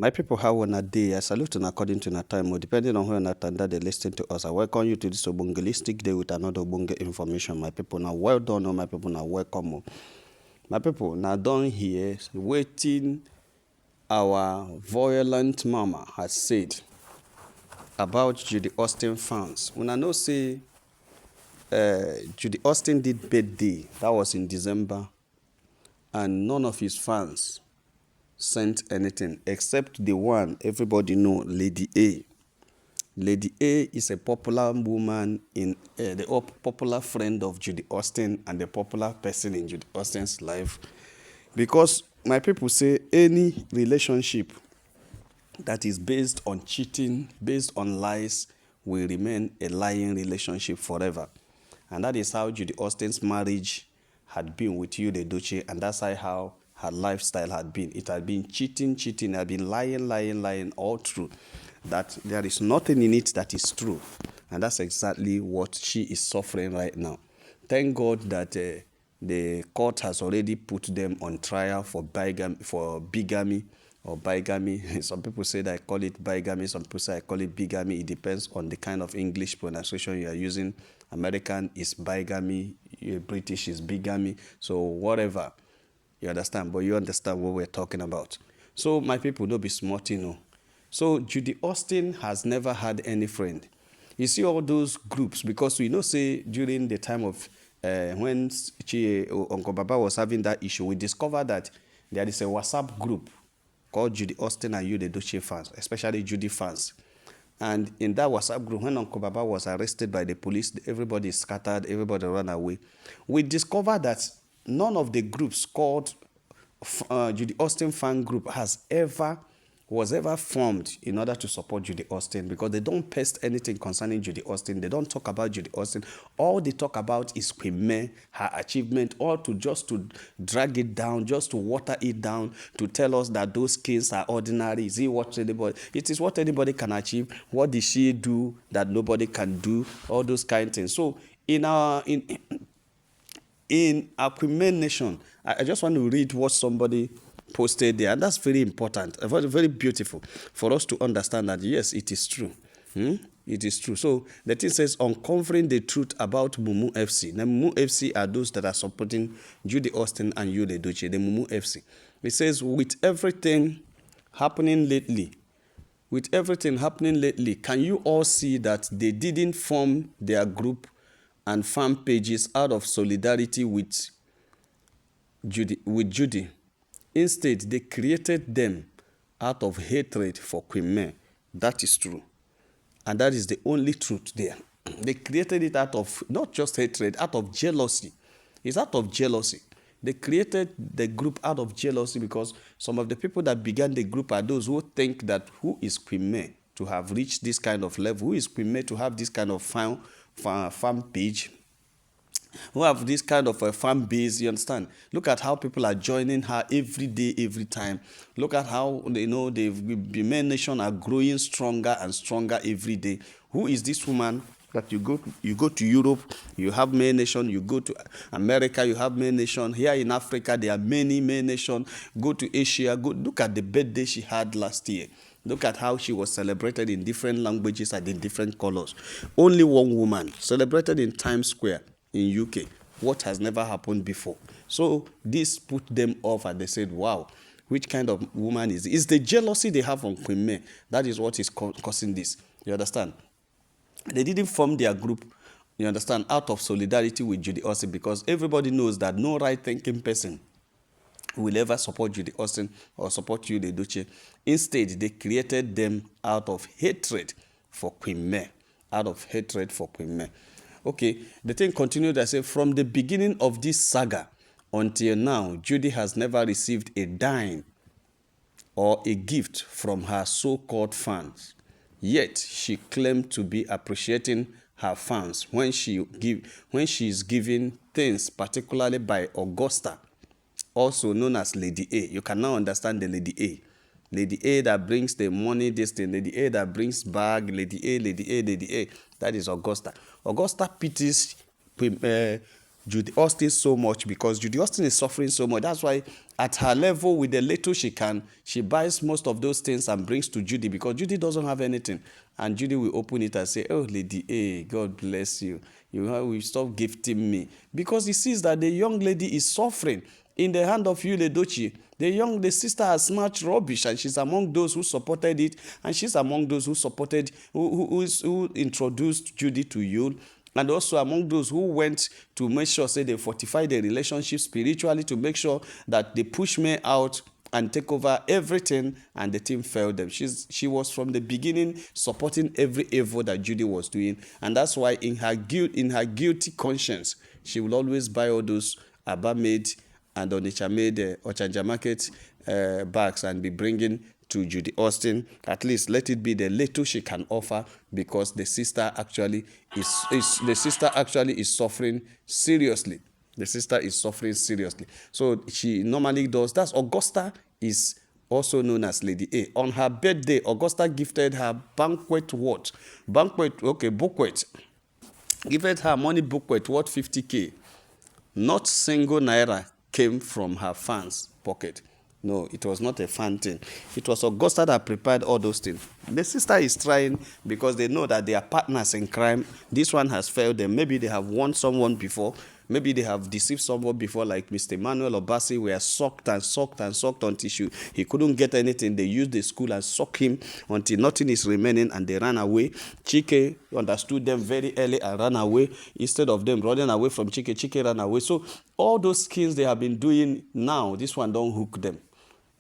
My people, how on a day? I salute and according to our time, or depending on when that they listen to us. I welcome you to this Obungelistic day with another Obunge information. My people, now well done, my people, now welcome. My people, now done here, waiting. Our violent mama has said about Judy Austin fans. When I know say Judy Austin did birthday, that was in December, and none of his fans sent anything except the one everybody know, Lady A. Lady A is a popular woman in the popular friend of Judy Austin and the popular person in Judy Austin's life. Because my people say any relationship that is based on cheating, based on lies, will remain a lying relationship forever. And that is how Judy Austin's marriage had been with Ude Doche, and that's how her lifestyle had been. It had been cheating, it had been lying, all true. That there is nothing in it that is true. And that's exactly what she is suffering right now. Thank God that the court has already put them on trial for bigamy or bigamy. Some people say that I call it bigamy. Some people say I call it bigamy. It depends on the kind of English pronunciation you are using. American is bigamy. British is bigamy. So whatever. You understand? But you understand what we're talking about. So my people, don't be smart, you know. So Judy Austin has never had any friend. You see all those groups, because we know, say, during the time of when Uncle Baba was having that issue, we discovered that there is a WhatsApp group called Judy Austin and You the Doche fans, especially Judy fans. And in that WhatsApp group, when Uncle Baba was arrested by the police, everybody scattered, everybody ran away. We discovered that none of the groups called Judy Austin fan group was ever formed in order to support Judy Austin, because they don't post anything concerning Judy Austin. They don't talk about Judy Austin. All they talk about is Queen May, her achievement, or just to drag it down, just to water it down, to tell us that those kids are ordinary. Is it what anybody? It is what anybody can achieve. What did she do that nobody can do? All those kind of things. So in our Queen May Nation, I just want to read what somebody posted there, and that's very important, very, very beautiful for us to understand that yes, it is true. It is true. So the thing says, uncovering the truth about Mumu FC. Now, Mumu FC are those that are supporting Judy Austin and Yude Doche, the Mumu FC. It says, with everything happening lately, can you all see that they didn't form their group and fan pages out of solidarity with Judy? Instead, they created them out of hatred for Queen May. That is true. And that is the only truth there. They created it out of not just hatred, out of jealousy. It's out of jealousy. They created the group out of jealousy, because some of the people that began the group are those who think that who is Queen May to have reached this kind of level? Who is Queen May to have this kind of fan page? Who have this kind of a fan base, you understand? Look at how people are joining her every day, every time. Look at how, the May Nation are growing stronger and stronger every day. Who is this woman that you go to Europe, you have May Nation, you go to America, you have May Nation. Here in Africa, there are many May Nation. Go to Asia, look at the birthday she had last year. Look at how she was celebrated in different languages and in different colors. Only one woman celebrated in Times Square in UK, what has never happened before. So this put them off, and they said, wow, which kind of woman is it? It's the jealousy they have on Queen May. That is what is causing this. You understand? They didn't form their group, you understand, out of solidarity with Judy Austin, because everybody knows that no right-thinking person will ever support Judy Austin or support Yude Doche. Instead, they created them out of hatred for Queen May. Out of hatred for Queen May. Okay, the thing continued. I say, from the beginning of this saga until now, Judy has never received a dime or a gift from her so-called fans. Yet she claimed to be appreciating her fans when she is given things, particularly by Augusta, also known as Lady A. You can now understand the Lady A. Lady A that brings the money, this thing. Lady A that brings bag. Lady A. That is Augusta. Augusta pities Judy Austin so much because Judy Austin is suffering so much. That's why at her level, with the little she can, she buys most of those things and brings to Judy because Judy doesn't have anything. And Judy will open it and say, oh, Lady A, God bless you. You will stop gifting me. Because he sees that the young lady is suffering in the hand of Yule Dochi. The sister has snatched rubbish, and she's among those who supported it, and she's among those who supported, who introduced Judy to Yule, and also among those who went to make sure, say, they fortify the relationship spiritually to make sure that they push me out and take over everything, and the team failed them. She was from the beginning supporting every evil that Judy was doing, and that's why in her guilty conscience, she will always buy all those Aba made and Onitsha made Ochanja Market bags and be bringing to Judy Austin. At least let it be the little she can offer, because the sister actually is suffering seriously. The sister is suffering seriously. So she normally does. That's Augusta is also known as Lady A. On her birthday, Augusta gifted her booklet. Gifted her money booklet worth 50K. Not single naira came from her fans' pocket. No, it was not a fan thing. It was Augusta that prepared all those things. The sister is trying because they know that they are partners in crime. This one has failed them. Maybe they have won someone before. Maybe they have deceived someone before, like Mr. Emmanuel Obasi, were sucked until he couldn't get anything. They used the school and sucked him until nothing is remaining, and they ran away. Chike understood them very early and ran away. Instead of them running away from Chike ran away. So all those skills they have been doing now, this one don't hook them.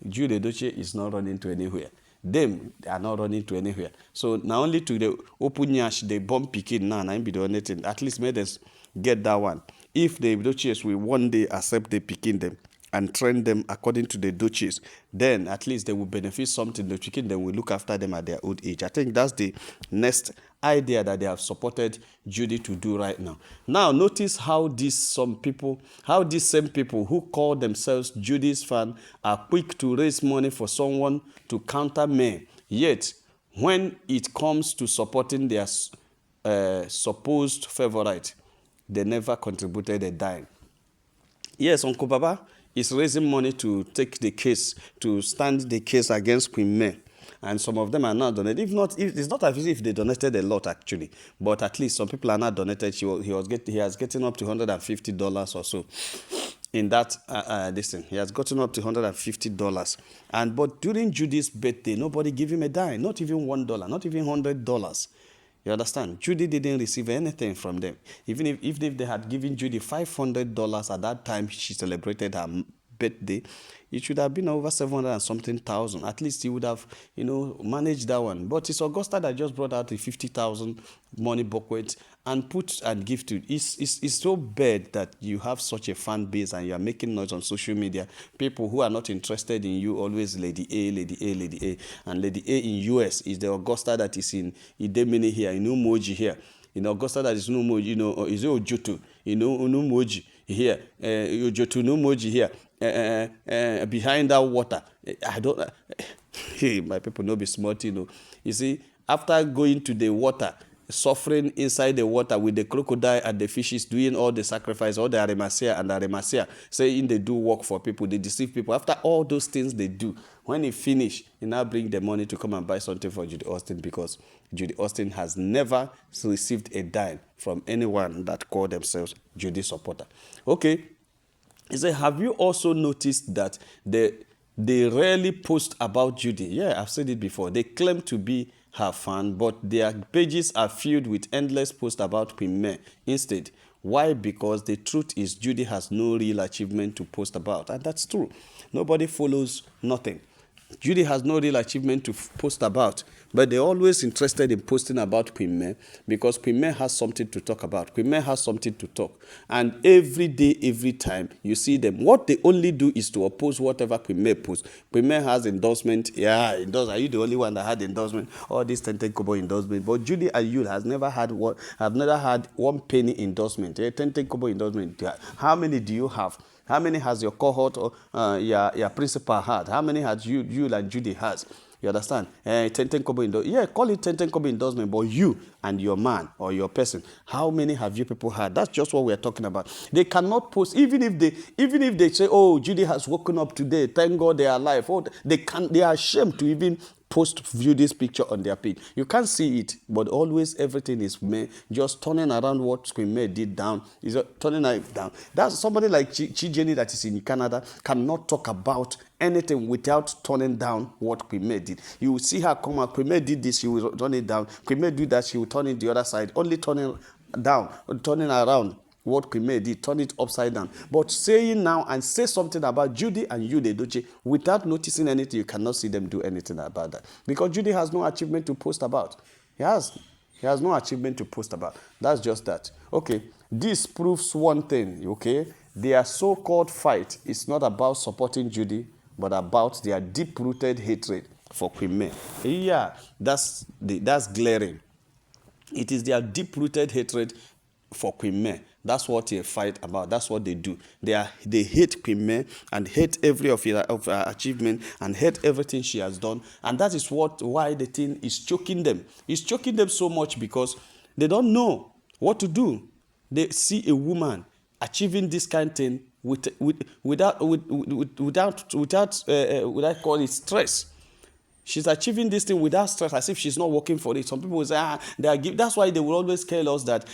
Jude Edochie is not running to anywhere. Them, they are not running to anywhere. So now only to the open yash, they bomb picking now, and be doing anything. At least made us get that one. If the Edochies will one day accept the picking them and train them according to the Edochies, then at least they will benefit something. The picking them will look after them at their old age. I think that's the next idea that they have supported Judy to do right now. Now notice how these same people who call themselves Judy's fan are quick to raise money for someone to counter me. Yet when it comes to supporting their supposed favorite, they never contributed a dime. Yes, Uncle Baba is raising money to take the case, to stand the case against Queen May. And some of them are not donated. It's not as if they donated a lot, actually. But at least some people are not donated. He has getting up to $150 or so. In that this thing, he has gotten up to $150. But during Judy's birthday, nobody gave him a dime, not even $1, not even $100. You understand? Judy didn't receive anything from them. Even if they had given Judy $500 at that time she celebrated her birthday, it should have been over 700 and something thousand. At least he would have, managed that one. But it's Augusta that just brought out the 50,000 money bucket and put and gifted. It's so bad that you have such a fan base and you are making noise on social media. People who are not interested in you always Lady A, Lady A, Lady A. And Lady A in US is the Augusta that is in Idemini here, in Umoji here. In Augusta that is Umoji, is Ojoto, Umoji here, Ojoto Umoji here. Behind that water, I don't. Hey, my people, no be smart, You see, after going to the water, suffering inside the water with the crocodile and the fishes, doing all the sacrifice, all the arimasia, saying they do work for people, they deceive people. After all those things they do, when he finish, he now bring the money to come and buy something for Judy Austin, because Judy Austin has never received a dime from anyone that call themselves Judy supporter. Okay. He said, have you also noticed that they rarely post about Judy? Yeah, I've said it before. They claim to be her fan, but their pages are filled with endless posts about Queen May instead. Why? Because the truth is Judy has no real achievement to post about. And that's true. Nobody follows nothing. Judy has no real achievement to post about, but they're always interested in posting about Queen May because Queen May has something to talk about. Queen May has something to talk. And every day, every time, you see them. What they only do is to oppose whatever Queen May posts. Queen May has endorsement. Yeah, are you the only one that had endorsement? All this Unthinkable endorsement. But Judy and you have never had one penny endorsement. Unthinkable endorsement. How many do you have? How many has your cohort or your principal had? How many has you and Judy has? You understand? Unthinkable endorsement. Yeah, call it unthinkable endorsement, but you and your man or your person, how many have you people had? That's just what we are talking about. They cannot post, even if they say, oh, Judy has woken up today, thank God they are alive. Oh, they are ashamed to even view this picture on their page. You can't see it, but always everything is just turning around what Queen May did down. Is turning it down. That's somebody like Jenny that is in Canada cannot talk about anything without turning down what Queen May did. You will see her come out. Queen May did this, she will turn it down. Queen May do that, she will turn it the other side. Only turning down, turning around. What Queen May did, turn it upside down. But saying now and say something about Judy and Yude Doche without noticing anything, you cannot see them do anything about that. Because Judy has no achievement to post about. He has no achievement to post about. That's just that. Okay, this proves one thing, okay? Their so-called fight is not about supporting Judy, but about their deep-rooted hatred for Queen May. Yeah, that's glaring. It is their deep-rooted hatred for Queen May. That's what they fight about. That's what they do. They hate Queen May and hate every of her achievement and hate everything she has done. And that is why the thing is choking them. It's choking them so much because they don't know what to do. They see a woman achieving this kind of thing without call it stress. She's achieving this thing without stress, as if she's not working for it. Some people will say, that's why they will always tell us that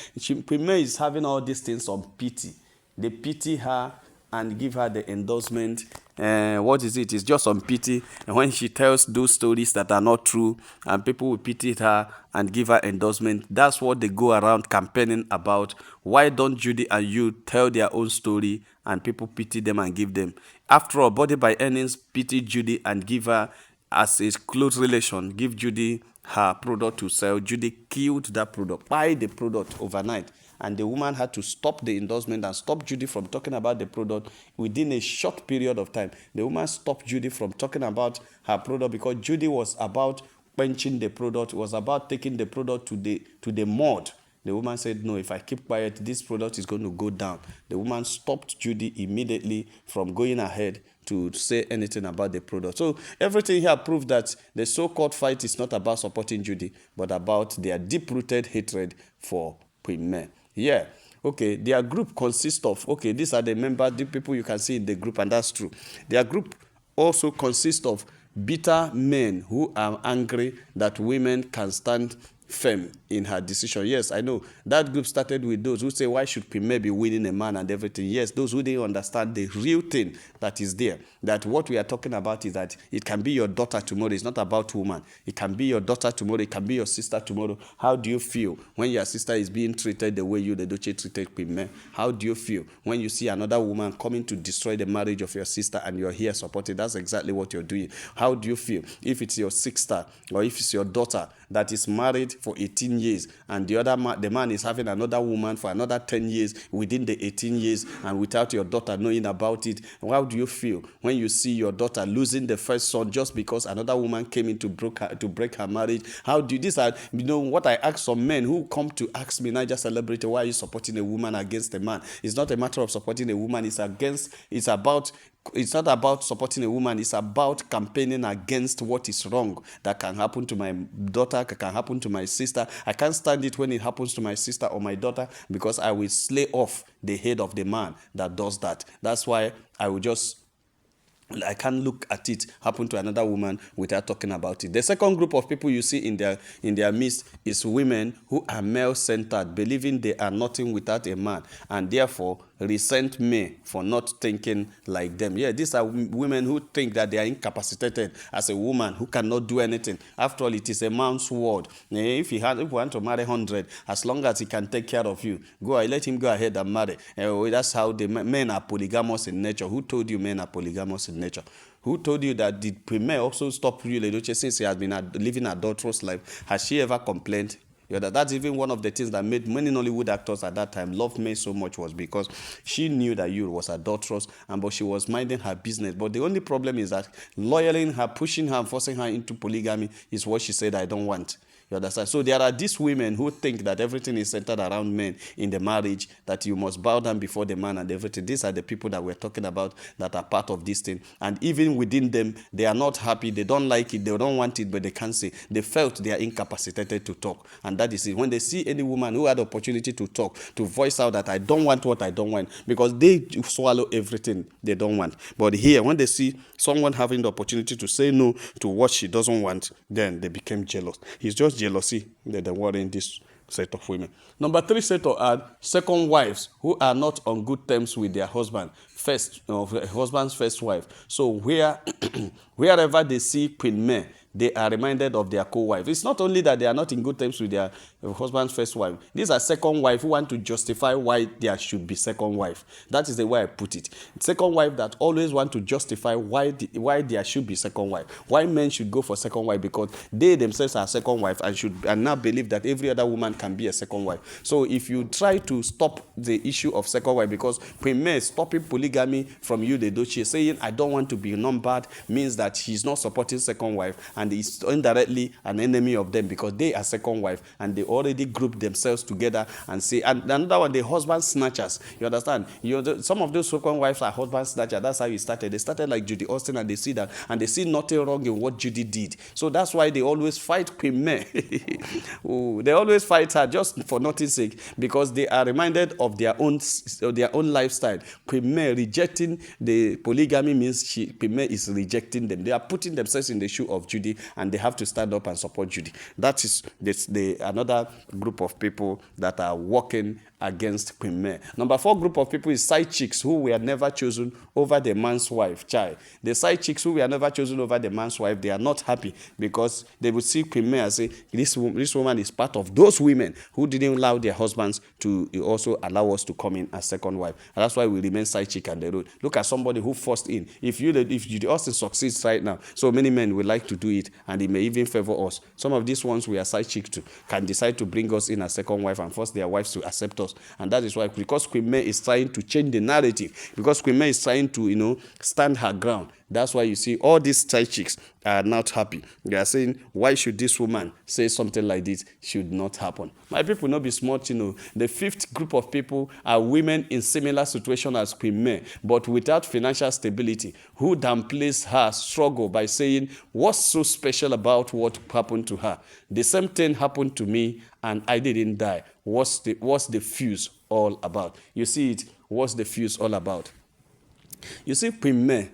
Queen May is having all these things on pity. They pity her and give her the endorsement. What is it? It's just on pity. And when she tells those stories that are not true, and people will pity her and give her endorsement, that's what they go around campaigning about. Why don't Judy and you tell their own story and people pity them and give them? After all, Body by Earnings pity Judy and give her as a close relation, give Judy her product to sell. Judy killed that product, buy the product overnight. And the woman had to stop the endorsement and stop Judy from talking about the product within a short period of time. The woman stopped Judy from talking about her product because Judy was about quenching the product, was about taking the product to the mud. The woman said, no, if I keep quiet, this product is going to go down. The woman stopped Judy immediately from going ahead to say anything about the product. So everything here proves that the so-called fight is not about supporting Judy, but about their deep-rooted hatred for Queen May. Yeah. Okay, their group consists of, these are the members, the people you can see in the group, and that's true. Their group also consists of bitter men who are angry that women can stand firm in her decision. Yes, I know that group started with those who say, why should Queen May be winning a man and everything? Yes, those who didn't understand the real thing that is there. That what we are talking about is that it can be your daughter tomorrow. It's not about woman. It can be your daughter tomorrow. It can be your sister tomorrow. How do you feel when your sister is being treated the way you, the Doche, treated Queen May? How do you feel when you see another woman coming to destroy the marriage of your sister and you're here supporting? That's exactly what you're doing. How do you feel if it's your sister or if it's your daughter that is married for 18 years and the man is having another woman for another 10 years within the 18 years and without your daughter knowing about it? How do you feel when you see your daughter losing the first son just because another woman came in to break her marriage? How do these are, what I ask some men who come to ask me, Niger Celebrity, why are you supporting a woman against a man? It's not a matter of supporting a woman. It's not about supporting a woman. It's about campaigning against what is wrong that can happen to my daughter, can happen to my sister. I can't stand it when it happens to my sister or my daughter because I will slay off the head of the man that does that. That's why I can't look at it happen to another woman without talking about it. The second group of people you see in their midst is women who are male-centered, believing they are nothing without a man, and therefore resent me for not thinking like them. Yeah, these are women who think that they are incapacitated as a woman who cannot do anything. After all, it is a man's world. If you want to marry 100, as long as he can take care of you, let him go ahead and marry. That's how the men are polygamous in nature. Who told you men are polygamous in nature? Who told you that the Queen May also stop you, since he has been living an adulterous life? Has she ever complained? That's even one of the things that made many Nollywood actors at that time love May so much, was because she knew that you was adulterous, but she was minding her business. But the only problem is that loyaling her, pushing her, forcing her into polygamy is what she said, I don't want. You understand? So there are these women who think that everything is centered around men in the marriage, that you must bow down before the man and everything. These are the people that we're talking about that are part of this thing. And even within them, they are not happy. They don't like it. They don't want it, but they can't say. They felt they are incapacitated to talk. And that is it. When they see any woman who had the opportunity to talk, to voice out that I don't want what I don't want, because they swallow everything they don't want. But here, when they see someone having the opportunity to say no to what she doesn't want, then they became jealous. It's just jealousy that they were in this set of women. Number 3 set are second wives who are not on good terms with their husband, husband's first wife. So wherever they see Queen May, they are reminded of their co-wife. It's not only that they are not in good terms with their husband's first wife. These are second wife who want to justify why there should be second wife. That is the way I put it. Second wife that always want to justify why there should be second wife. Why men should go for second wife, because they themselves are second wife and now believe that every other woman can be a second wife. So if you try to stop the issue of second wife, because Queen May stopping polygamy from you, the Doche, saying I don't want to be numbered, means that she's not supporting second wife and is indirectly an enemy of them, because they are second wife and they already group themselves together and say. And another one, the husband snatchers. You understand? Some of those second wives are husband snatchers. That's how it started. They started like Judy Austin, and they see that, and they see nothing wrong in what Judy did. So that's why they always fight Queen May. They always fight her just for nothing's sake, because they are reminded of their own lifestyle. Queen May rejecting the polygamy means Queen May is rejecting them. They are putting themselves in the shoe of Judy, and they have to stand up and support Judy. That is another group of people that are working against Queen May. Number 4 group of people is side chicks who were never chosen over the man's wife. The side chicks who were never chosen over the man's wife, they are not happy, because they would see Queen May and say, this woman is part of those women who didn't allow their husbands to also allow us to come in as second wife. And that's why we remain side chick on the road. Look at somebody who forced in. If Judy Austin succeeds right now, so many men would like to do it, and it may even favor us. Some of these ones we are side chick to can decide to bring us in as second wife and force their wives to accept us. And that is why, because Queen May is trying to change the narrative, because Queen May is trying to, stand her ground. That's why you see all these side chicks are not happy. They are saying, why should this woman say something like this? Should not happen. My people not be smart, The 5th group of people are women in similar situation as Queen May, but without financial stability, who downplays her struggle by saying, what's so special about what happened to her? The same thing happened to me and I didn't die. What's the fuse all about? You see it. What's the fuse all about? You see, Queen May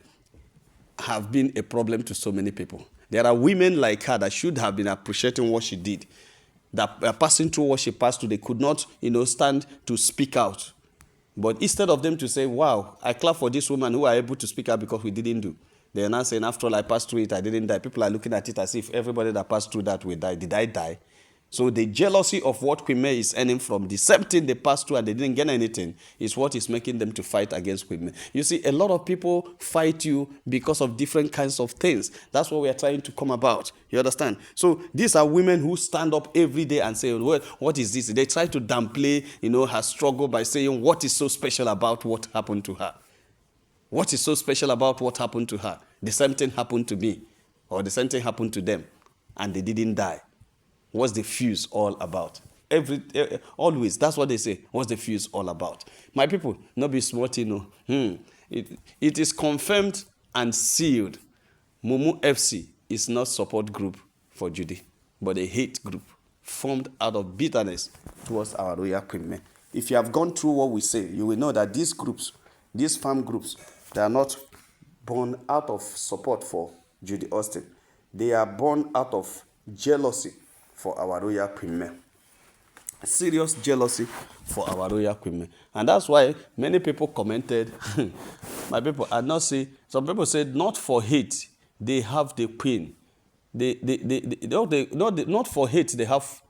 have been a problem to so many people. There are women like her that should have been appreciating what she did, that are passing through what she passed through. They could not, stand to speak out. But instead of them to say, wow, I clap for this woman who are able to speak out because we didn't do. They are now saying, after all, I passed through it, I didn't die. People are looking at it as if everybody that passed through that will die. Did I die? So the jealousy of what Queen May is earning from the same thing they passed through and they didn't get anything is what is making them to fight against Queen May. You see, a lot of people fight you because of different kinds of things. That's what we are trying to come about. You understand? So these are women who stand up every day and say, well, what is this? They try to downplay, her struggle by saying, what is so special about what happened to her? What is so special about what happened to her? The same thing happened to me, or the same thing happened to them, and they didn't die. What's the fuse all about? Always, that's what they say. What's the fuse all about? My people, not be smart, It is confirmed and sealed. Mumu FC is not support group for Judy, but a hate group formed out of bitterness towards our royal Queen May. If you have gone through what we say, you will know that these groups, these farm groups, they are not born out of support for Judy Austin. They are born out of jealousy for our royal Queen May. Serious jealousy for our royal Queen May. And that's why many people commented, my people are not say, some people said, not for hate, they have the queen. Not for hate they have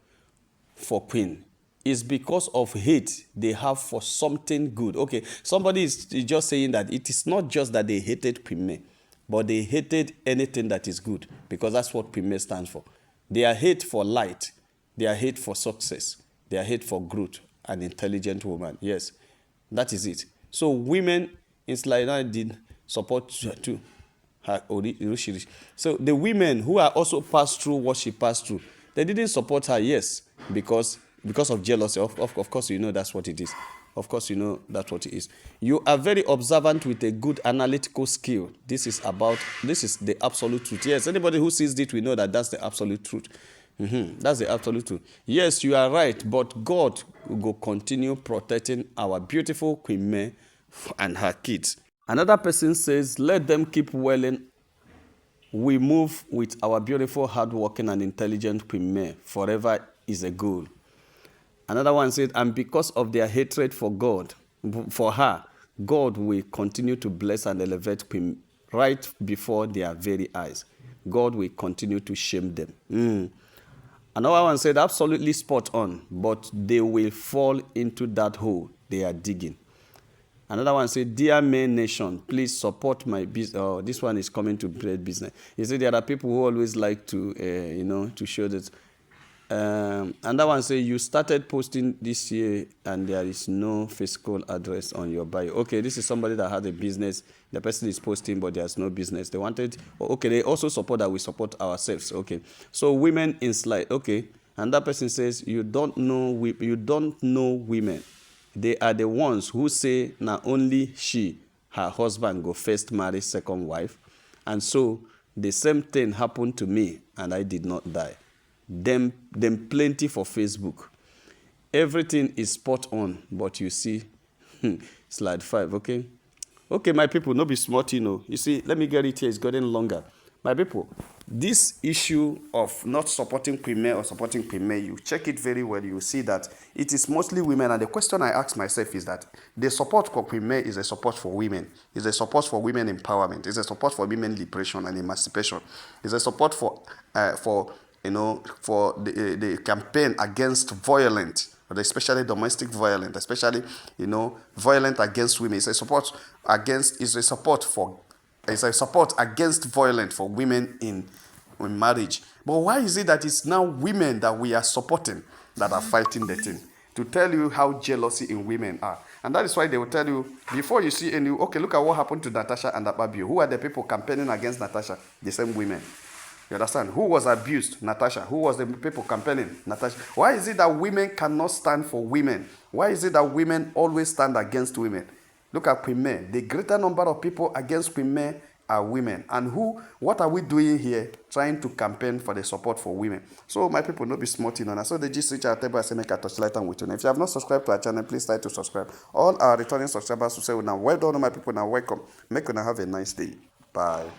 for queen. It's because of hate they have for something good. Okay, somebody is just saying that it is not just that they hated Queen May, but they hated anything that is good, because that's what Queen May stands for. They are hate for light. They are hate for success. They are hate for growth. An intelligent woman. Yes, that is it. So women in Slaina did support her. So the women who are also passed through what she passed through, They didn't support her, yes, because of jealousy. Of course, you know that's what it is. Of course, you know that's what it is. You are very observant with a good analytical skill. This is the absolute truth. Yes, anybody who sees it, we know that that's the absolute truth. That's the absolute truth. Yes, you are right, but God will continue protecting our beautiful Queen May and her kids. Another person says, let them keep welling. We move with our beautiful, hardworking, and intelligent Queen May. Forever is a goal. Another one said, and because of their hatred for God, for her, God will continue to bless and elevate Queen right before their very eyes. God will continue to shame them. Another one said, absolutely spot on, but they will fall into that hole they are digging. Another one said, dear May Nation, please support my business. Oh, this one is coming to bread business. You see, there are people who always like to, to show that. Another one said, you started posting this year and there is no physical address on your bio. Okay, this is somebody that had a business. The person is posting, but there's no business. They wanted, okay, they also support that we support ourselves. Okay, so women in slide. Okay, and that person says, you don't know women. They are the ones who say not only her husband go first marry second wife. And so the same thing happened to me and I did not die. Them plenty for Facebook. Everything is spot on, but you see, slide 5, okay? Okay, my people, no be smart, You see, let me get it here, it's getting longer. My people, this issue of not supporting Queen May or supporting Queen May, you check it very well, you see that it is mostly women. And the question I ask myself is that the support for Queen May is a support for women. It's a support for women empowerment. It's a support for women liberation and emancipation. It's a support for the campaign against violence, especially domestic violence, especially, violence against women. It's a support against violence for women in marriage. But why is it that it's now women that we are supporting that are fighting the thing? To tell you how jealousy in women are. And that is why they will tell you, before you see any, okay, look at what happened to Natasha and Akpabio. Who are the people campaigning against Natasha? The same women. You understand? Who was abused? Natasha. Who was the people campaigning? Natasha. Why is it that women cannot stand for women? Why is it that women always stand against women? Look at Queen May. The greater number of people against Queen May are women. And what are we doing here? Trying to campaign for the support for women. So my people, not be smart, So the gist which I tell you, I say make a touchlight and with you. If you have not subscribed to our channel, please try to subscribe. All our returning subscribers will say, well done, my people, now welcome. Make you have a nice day. Bye.